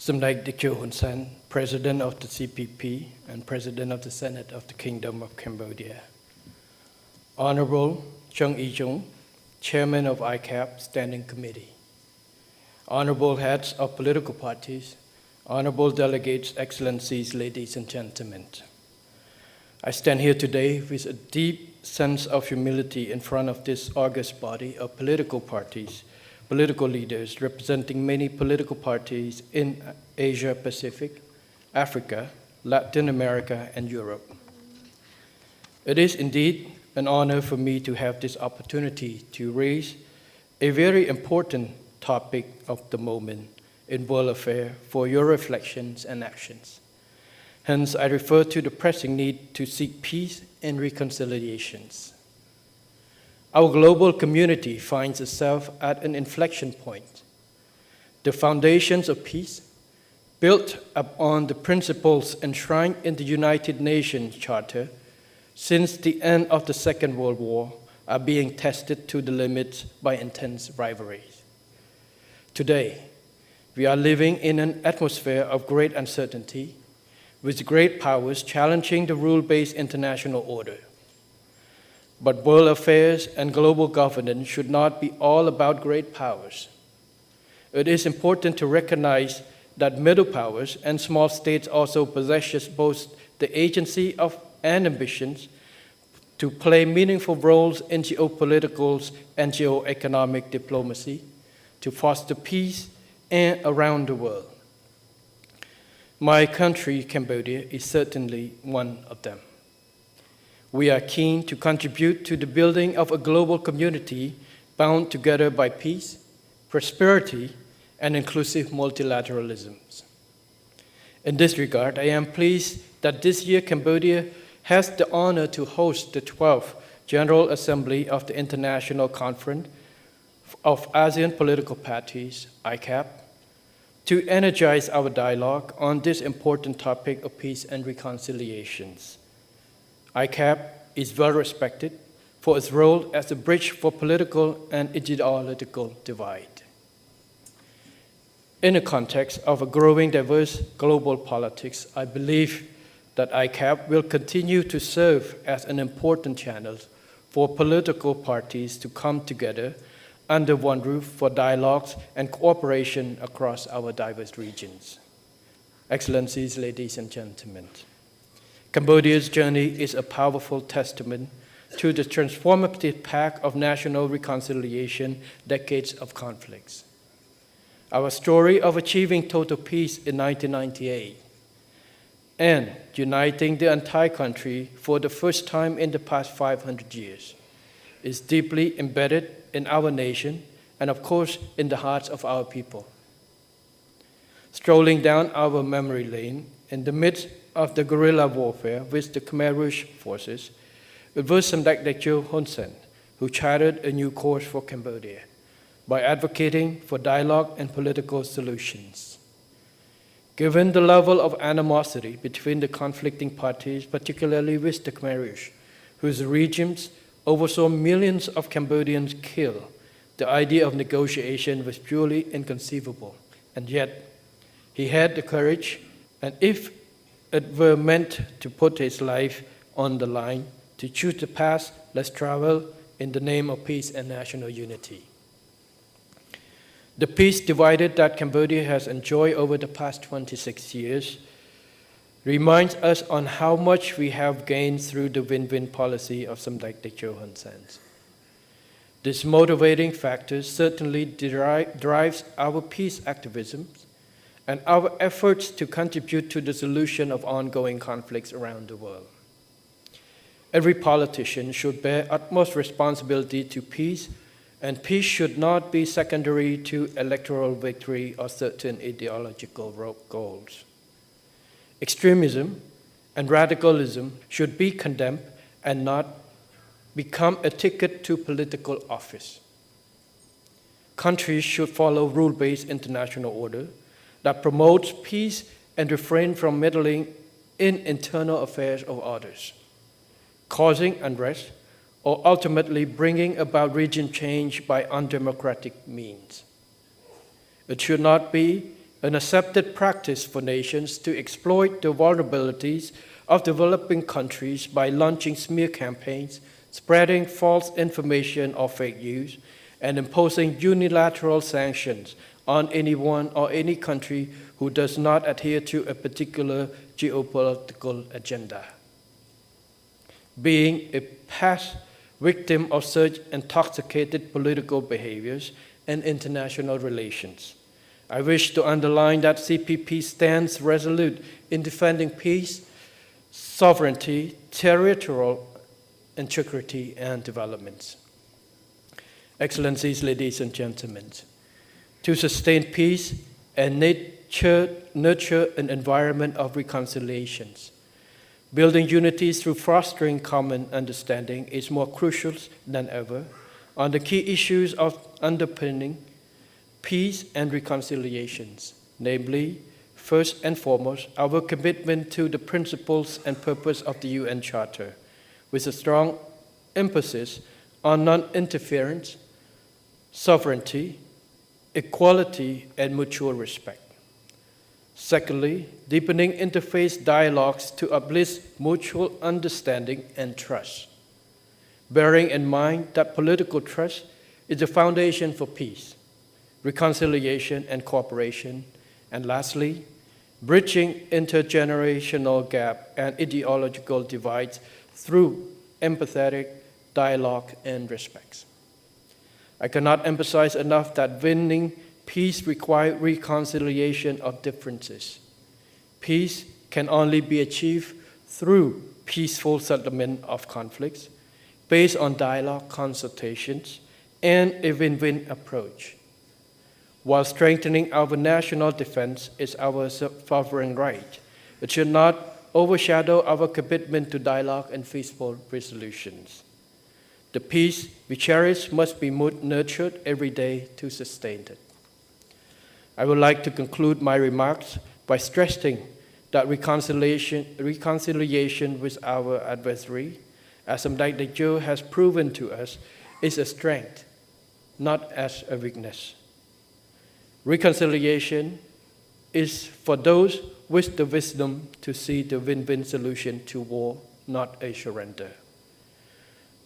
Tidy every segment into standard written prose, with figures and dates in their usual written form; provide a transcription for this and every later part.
Samdech, President of the CPP and President of the Senate of the Kingdom of Cambodia. Honorable Chung E-jung, Chairman of ICAPP Standing Committee. Honorable heads of political parties, honorable delegates, excellencies, ladies and gentlemen. I stand here today with a deep sense of humility in front of this august body of political parties, political leaders representing many political parties in Asia Pacific, Africa, Latin America, and Europe. It is indeed an honor for me to have this opportunity to raise a very important topic of the moment in world affairs for your reflections and actions. Hence, I refer to the pressing need to seek peace and reconciliations. Our global community finds itself at an inflection point. The foundations of peace, built upon the principles enshrined in the United Nations Charter since the end of the Second World War, are being tested to the limits by intense rivalries. Today, we are living in an atmosphere of great uncertainty, with great powers challenging the rule-based international order. But world affairs and global governance should not be all about great powers. It is important to recognize that middle powers and small states also possess both the agency of and ambitions to play meaningful roles in geopolitical and geoeconomic diplomacy to foster peace and around the world. My country, Cambodia, is certainly one of them. We are keen to contribute to the building of a global community bound together by peace, prosperity, and inclusive multilateralism. In this regard, I am pleased that this year Cambodia has the honor to host the 12th General Assembly of the International Conference of ASEAN Political Parties, ICAPP, to energize our dialogue on this important topic of peace and reconciliations. ICAPP is well respected for its role as a bridge for political and ideological divide. In the context of a growing diverse global politics, I believe that ICAPP will continue to serve as an important channel for political parties to come together under one roof for dialogues and cooperation across our diverse regions. Excellencies, ladies and gentlemen, Cambodia's journey is a powerful testament to the transformative path of national reconciliation, decades of conflicts. Our story of achieving total peace in 1998 and uniting the entire country for the first time in the past 500 years is deeply embedded in our nation and, of course, in the hearts of our people. Strolling down our memory lane in the midst of the guerrilla warfare with the Khmer forces, it was Samdech who charted a new course for Cambodia by advocating for dialogue and political solutions. Given the level of animosity between the conflicting parties, particularly with the Khmer, whose regimes oversaw millions of Cambodians killed, the idea of negotiation was purely inconceivable. And yet, he had the courage, and if it were meant to put his life on the line, to choose the path less traveled in the name of peace and national unity. The peace divided that Cambodia has enjoyed over the past 26 years reminds us on how much we have gained through the win-win policy of Samdech. This motivating factor certainly drives our peace activism and our efforts to contribute to the solution of ongoing conflicts around the world. Every politician should bear utmost responsibility to peace, and peace should not be secondary to electoral victory or certain ideological goals. Extremism and radicalism should be condemned and not become a ticket to political office. Countries should follow rule-based international order that promotes peace and refrain from meddling in internal affairs of others, causing unrest or ultimately bringing about region change by undemocratic means. It should not be an accepted practice for nations to exploit the vulnerabilities of developing countries by launching smear campaigns, spreading false information or fake news, and imposing unilateral sanctions on anyone or any country who does not adhere to a particular geopolitical agenda. Being a past victim of such intoxicated political behaviors and international relations, I wish to underline that CPP stands resolute in defending peace, sovereignty, territorial integrity, and development. Excellencies, ladies and gentlemen, to sustain peace and nurture an environment of reconciliations, building unity through fostering common understanding is more crucial than ever on the key issues of underpinning peace and reconciliations, namely, first and foremost, our commitment to the principles and purpose of the UN Charter, with a strong emphasis on non-interference, sovereignty, equality, and mutual respect. Secondly, deepening interfaith dialogues to uplift mutual understanding and trust, bearing in mind that political trust is the foundation for peace, reconciliation, and cooperation. And lastly, bridging intergenerational gap and ideological divides through empathetic dialogue and respect. I cannot emphasize enough that winning peace requires reconciliation of differences. Peace can only be achieved through peaceful settlement of conflicts based on dialogue, consultations, and a win-win approach. While strengthening our national defense is our sovereign right, it should not overshadow our commitment to dialogue and peaceful resolutions. The peace we cherish must be nurtured every day to sustain it. I would like to conclude my remarks by stressing that reconciliation with our adversary, as Samdech has proven to us, is a strength, not as a weakness. Reconciliation is for those with the wisdom to see the win-win solution to war, not a surrender.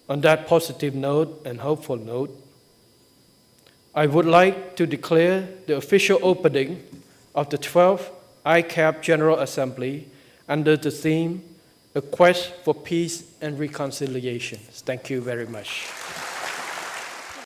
On that positive note and hopeful note, I would like to declare the official opening of the 12th ICAPP General Assembly under the theme, A Quest for Peace and Reconciliation. Thank you very much.